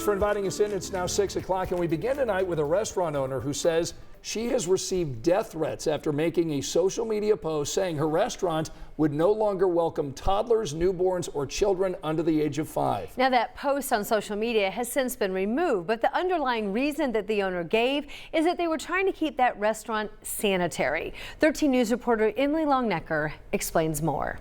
For inviting us in. It's now 6 o'clock, and we begin tonight with a restaurant owner who says she has received death threats after making a social media post saying her restaurant would no longer welcome toddlers, newborns, or children under the age of 5. Now, that post on social media has since been removed, but the underlying reason that the owner gave is that they were trying to keep that restaurant sanitary. 13 News reporter Emily Longnecker explains more.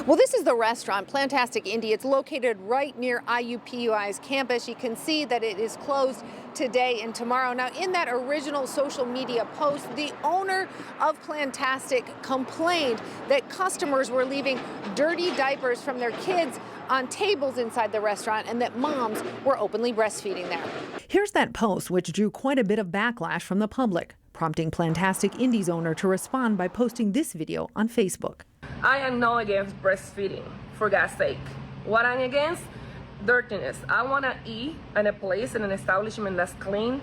Well, this is the restaurant, Plantastic Indie. It's located right near IUPUI's campus. You can see that it is closed today and tomorrow. Now, in that original social media post, the owner of Plantastic complained that customers were leaving dirty diapers from their kids on tables inside the restaurant and that moms were openly breastfeeding there. Here's that post, which drew quite a bit of backlash from the public, prompting Plantastic Indie's owner to respond by posting this video on Facebook. I am not against breastfeeding, for God's sake. What I'm against? Dirtiness. I want to eat in a place, in an establishment that's clean.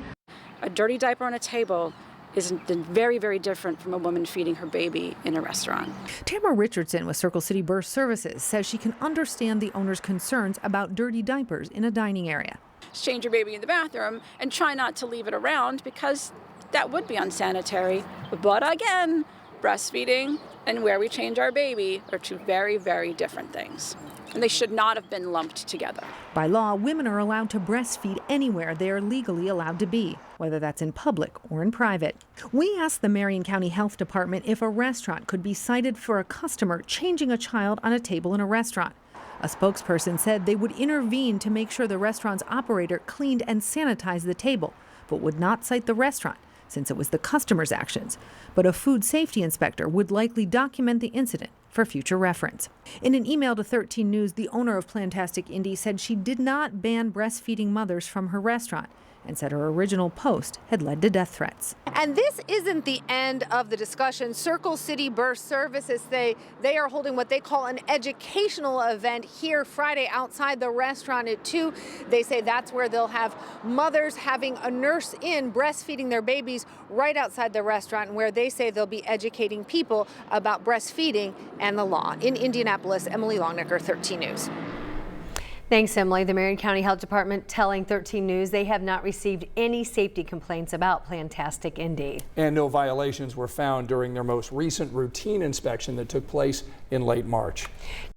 A dirty diaper on a table is very, very different from a woman feeding her baby in a restaurant. Tamara Richardson with Circle City Birth Services says she can understand the owner's concerns about dirty diapers in a dining area. Change your baby in the bathroom and try not to leave it around because that would be unsanitary. But again, breastfeeding and where we change our baby are two very, very different things. And they should not have been lumped together. By law, women are allowed to breastfeed anywhere they are legally allowed to be, whether that's in public or in private. We asked the Marion County Health Department if a restaurant could be cited for a customer changing a child on a table in a restaurant. A spokesperson said they would intervene to make sure the restaurant's operator cleaned and sanitized the table, but would not cite the restaurant, since it was the customer's actions. But a food safety inspector would likely document the incident for future reference. In an email to 13 News, the owner of Plantastic Indie said she did not ban breastfeeding mothers from her restaurant and said her original post had led to death threats. And this isn't the end of the discussion. Circle City Birth Services, they are holding what they call an educational event here Friday outside the restaurant at 2. They say that's where they'll have mothers having a nurse in breastfeeding their babies right outside the restaurant, where they say they'll be educating people about breastfeeding and the law. In Indianapolis, Emily Longnecker, 13 News. Thanks, Emily. The Marion County Health Department telling 13 News they have not received any safety complaints about Plantastic Indie. And no violations were found during their most recent routine inspection that took place in late March.